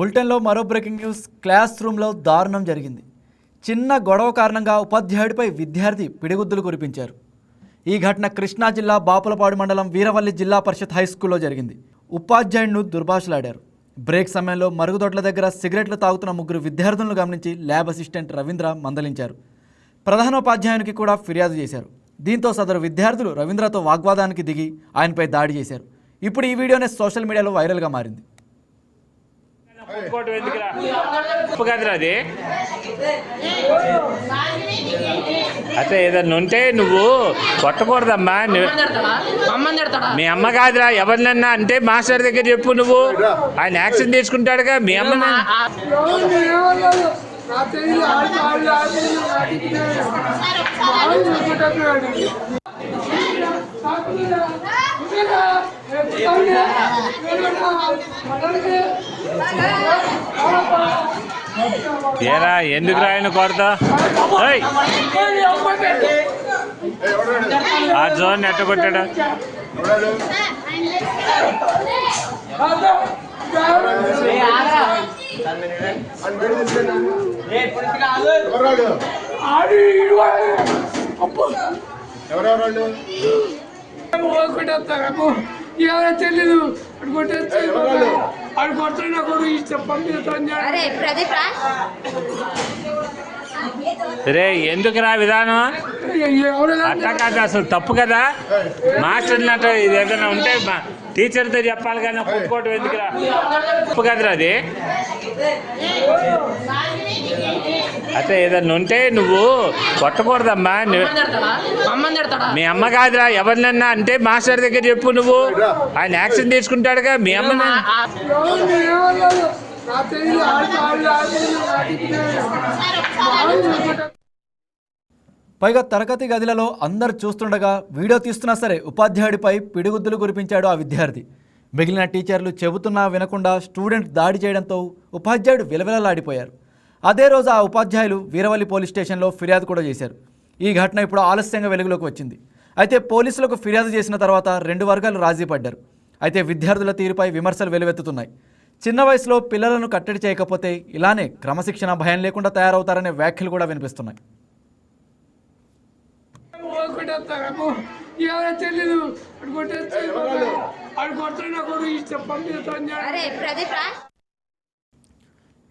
బులెటిన్లో మరో breaking news. Class రూమ్లో దారుణం జరిగింది. చిన్న గొడవ కారణంగా ఉపాధ్యాయుడిపై విద్యార్థి పిడిగుద్దులు కురిపించారు. ఈ ఘటన కృష్ణా జిల్లా బాపులపాడు మండలం వీరవల్లి జిల్లా పరిషత్ హై స్కూల్లో జరిగింది. ఉపాధ్యాయుడిని దుర్భాషలాడారు. బ్రేక్ సమయంలో మరుగుదొడ్ల దగ్గర సిగరెట్లు తాగుతున్న ముగ్గురు విద్యార్థులను గమనించి ల్యాబ్ అసిస్టెంట్ రవీంద్ర మందలించారు. ప్రధానోపాధ్యాయునికి కూడా ఫిర్యాదు చేశారు. దీంతో సదరు విద్యార్థులు రవీంద్రతో వాగ్వాదానికి దిగి ఆయనపై దాడి చేశారు. ఇప్పుడు ఈ వీడియోనే సోషల్ మీడియాలో వైరల్గా మారింది. అది అట్లా ఏదన్నా ఉంటే నువ్వు కొట్టకూడదమ్మా. మీ అమ్మ కాదురా, ఎవరినన్నా అంటే మాస్టర్ దగ్గర చెప్పు. నువ్వు ఆయన యాక్షన్ తీసుకుంటాడుగా. మీ అమ్మ ఏరా ఎందుకు రాయను కొడతా? ఆ జోన్ ఎట్ట కొట్టాడా? తెలీదు అడు కొడుతున్నా నాకు చెప్పండి. రే ఎందుకు రా విధానం అట్టా కాదు, అసలు తప్పు కదా. మాస్టర్ అట్లా ఇది ఏదైనా ఉంటే టీచర్తో చెప్పాలి కానీ కొట్టుకోవటం ఎందుకురా? తప్పు కదరా అది. అట్లా ఏదన్నా ఉంటే నువ్వు కొట్టకూడదమ్మా. మీ అమ్మ కాదురా, ఎవరినన్నా అంటే మాస్టర్ దగ్గర చెప్పు. నువ్వు ఆయన యాక్షన్ తీసుకుంటాడుగా. మీ అమ్మ పైగా తరగతి గదిలలో అందరు చూస్తుండగా వీడియో తీస్తున్నా సరే ఉపాధ్యాయుడిపై పిడిగుద్దులు కురిపించాడు ఆ విద్యార్థి. మిగిలిన టీచర్లు చెబుతున్నా వినకుండా స్టూడెంట్ దాడి చేయడంతో ఉపాధ్యాయుడు విలవిలలాడిపోయారు. అదే రోజు ఆ ఉపాధ్యాయులు వీరవల్లి పోలీస్ స్టేషన్లో ఫిర్యాదు కూడా చేశారు. ఈ ఘటన ఇప్పుడు ఆలస్యంగా వెలుగులోకి వచ్చింది. అయితే పోలీసులకు ఫిర్యాదు చేసిన తర్వాత రెండు వర్గాలు రాజీ పడ్డారు. అయితే విద్యార్థుల తీరుపై విమర్శలు వెలువెత్తుతున్నాయి. చిన్న వయసులో పిల్లలను కట్టడి చేయకపోతే ఇలానే క్రమశిక్షణ భయం లేకుండా తయారవుతారనే వ్యాఖ్యలు కూడా వినిపిస్తున్నాయి. తెలీదు అడు కొడుతున్నా చెప్పండి.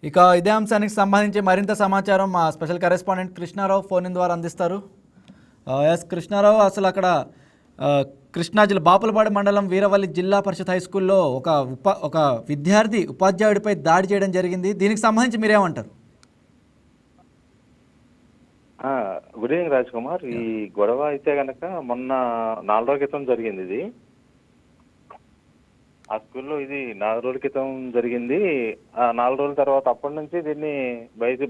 ఇక ఇదే అంశానికి సంబంధించి మరింత సమాచారం మా special correspondent Krishnarao phone in ద్వారా అందిస్తారు. ఎస్ కృష్ణారావు, అసలు అక్కడ కృష్ణా జిల్లా బాపులపాడు మండలం వీరవల్లి జిల్లా పరిషత్ హై స్కూల్లో ఒక విద్యార్థి ఉపాధ్యాయుడిపై దాడి చేయడం జరిగింది. దీనికి సంబంధించి మీరేమంటారు? Good evening Raj Kumar. ఈ గొడవ అయితే కనుక మొన్న 4 రోజుల క్రితం జరిగింది. ఇది ఆ స్కూల్లో ఇది 4 రోజుల క్రితం జరిగింది. ఆ 4 రోజుల తర్వాత అప్పటి నుంచి దీన్ని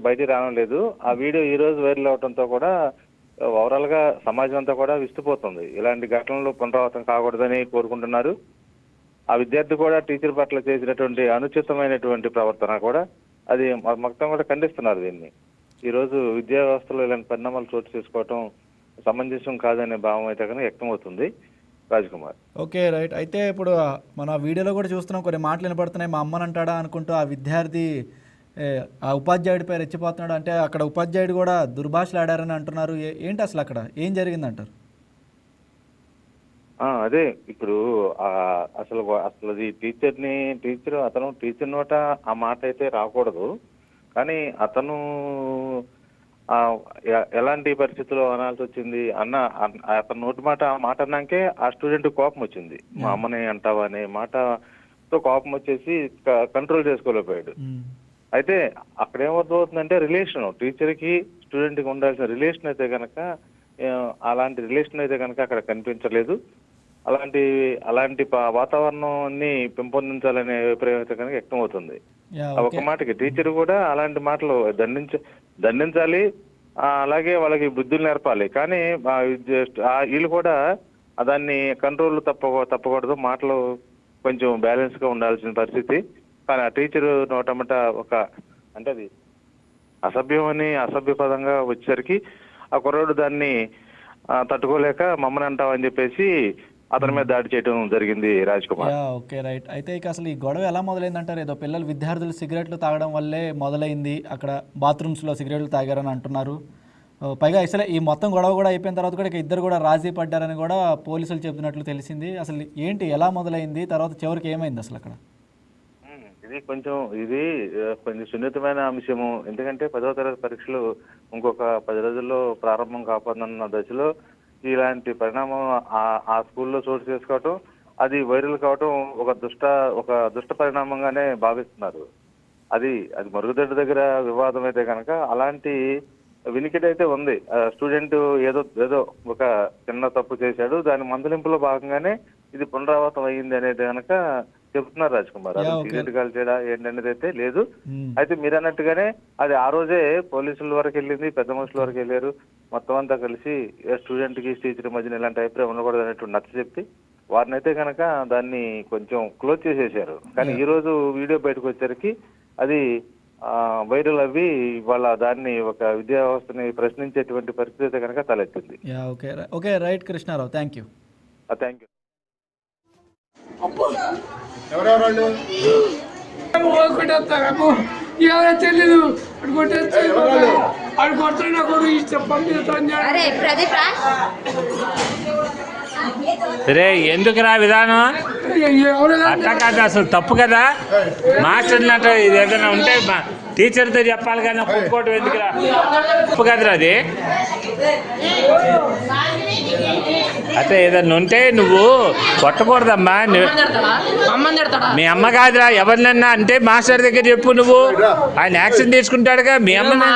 బయటికి రావడం లేదు. ఆ వీడియో ఈ రోజు వైరల్ అవడంతో కూడా ఓవరాల్ గా సమాజం అంతా కూడా విస్తుపోతుంది. ఇలాంటి ఘటనలు పునరావృతం కాకూడదని కోరుకుంటున్నారు. ఆ విద్యార్థి కూడా టీచర్ పట్ల చేసినటువంటి అనుచితమైనటువంటి ప్రవర్తన కూడా అది మొత్తం కూడా ఖండిస్తున్నారు. దీన్ని ఈ రోజు విద్యా వ్యవస్థలో ఇలాంటి పరిణామాలు చోటు చేసుకోవటం సమంజసం కాదనే భావం అయితే కనుక వ్యక్తం అవుతుంది. రాజ్ కుమార్. Okay, right. అయితే ఇప్పుడు మన వీడియోలో కూడా చూస్తున్నాం, కొన్ని మాటలు వినపడుతున్నాయి. మా అమ్మని అంటాడా అనుకుంటూ ఆ విద్యార్థి ఆ ఉపాధ్యాయుడిపై రెచ్చిపోతున్నాడు. అంటే అక్కడ ఉపాధ్యాయుడు కూడా దుర్భాషలు ఆడారని అంటున్నారు. ఏంటి అసలు అక్కడ ఏం జరిగిందంటారు? అదే ఇప్పుడు అసలు అది టీచర్ అతను టీచర్ నోట ఆ మాట అయితే రాకూడదు. కానీ అతను ఎలాంటి పరిస్థితుల్లో అనాల్సి వచ్చింది అతను నోటి మాట ఆ మాట అన్నాకే ఆ స్టూడెంట్ కోపం వచ్చింది. మా అమ్మని అంటావా అనే మాటతో కోపం వచ్చేసి కంట్రోల్ చేసుకోలేకపోయాడు. అయితే అక్కడ ఏమవుతుందంటే రిలేషన్ టీచర్ కి స్టూడెంట్ కి ఉండాల్సిన రిలేషన్ అయితే కనుక అలాంటి రిలేషన్ అయితే కనుక అక్కడ కనిపించలేదు. అలాంటి వాతావరణాన్ని పెంపొందించాలనే అభిప్రాయం అయితే కనుక వ్యక్తం అవుతుంది. ఒక మాటకి టీచర్ కూడా అలాంటి మాటలు దండించాలి, అలాగే వాళ్ళకి బుద్ధులు నేర్పాలి. కానీ వీళ్ళు కూడా దాన్ని కంట్రోల్ తప్పకూడదు. మాటలు కొంచెం బ్యాలెన్స్ గా ఉండాల్సిన పరిస్థితి. కానీ ఆ టీచరు నోటమట అంటే అది అసభ్య పదంగా వచ్చేసరికి ఆ కుర్రాడు దాన్ని తట్టుకోలేక మమ్మల్ని అంటావని చెప్పేసి అతని మీద దాడి చేయడం జరిగింది రాజ్ కుమార్. Okay right. అయితే ఇక అసలు ఈ గొడవ ఎలా మొదలైందంటారు? ఏదో పిల్లలు విద్యార్థులు సిగరెట్లు తాగడం వల్లే మొదలైంది, అక్కడ బాత్రూమ్స్లో సిగరెట్లు తాగారని అంటున్నారు. పైగా అసలు ఈ మొత్తం గొడవ కూడా అయిపోయిన తర్వాత కూడా ఇక ఇద్దరు కూడా రాజీ పడ్డారని కూడా పోలీసులు చెబుతున్నట్లు తెలిసింది. అసలు ఏంటి, ఎలా మొదలైంది, తర్వాత చివరికి ఏమైంది అసలు అక్కడ? ఇది కొంచెం సున్నితమైన అంశము. ఎందుకంటే 10వ తరగతి పరీక్షలు ఇంకొక 10 రోజుల్లో ప్రారంభం కాకపోతున్న దశలో ఇలాంటి పరిణామం ఆ స్కూల్లో చోటు చేసుకోవటం, అది వైరల్ కావటం ఒక దుష్ట పరిణామంగానే భావిస్తున్నారు. అది మరుగుదొడ్డి దగ్గర వివాదం అయితే కనుక అలాంటి వినికిడైతే ఉంది. స్టూడెంట్ ఏదో ఒక చిన్న తప్పు చేశాడు, దాని మందలింపులో భాగంగానే ఇది పునరావృతం అయ్యింది అనేది కనుక చెప్తున్నారు రాజ్ కుమార్. అది సిగరెట్ కాల్చేడా ఏంటనేది అయితే లేదు. అయితే మీరు అన్నట్టుగానే అది ఆ రోజే పోలీసుల వరకు వెళ్ళింది, పెద్ద మనుషుల వరకు వెళ్ళారు. మొత్తం అంతా కలిసి స్టూడెంట్ కి టీచర్ మధ్యన ఇలాంటి అభిప్రాయం ఉండకూడదు అనేటువంటి నచ్చ చెప్పి వారిని అయితే కనుక దాన్ని కొంచెం క్లోజ్ చేసేసారు. కానీ ఈ రోజు వీడియో బయటకు వచ్చేసరికి అది వైరల్ అవి వాళ్ళ దాన్ని ఒక విద్యా వ్యవస్థని ప్రశ్నించేటువంటి పరిస్థితి అయితే కనుక తలెత్తింది. Okay right Krishna Rao, thank you. Thank you. కొట్టేస్తాము ఏమైనా తెలీదు అడు కొట్టే నా కొడుకు ఇచ్చే పంపిస్తాను. రే ఎందుకురా విధానం అట్లా కాదు, అసలు తప్పు కదా. మాస్టర్ అంటే ఇది ఏదైనా ఉంటే టీచర్తో చెప్పాలి కానీ కొట్టుకోవటం ఎందుకురా, తప్పు కదరా అది. అట్లా ఏదన్నా ఉంటే నువ్వు కొట్టకూడదమ్మా. మీ అమ్మ కాదురా, ఎవరినన్నా అంటే మాస్టర్ దగ్గర చెప్పు, నువ్వు ఆయన యాక్షన్ తీసుకుంటాడుగా. మీ అమ్మ నా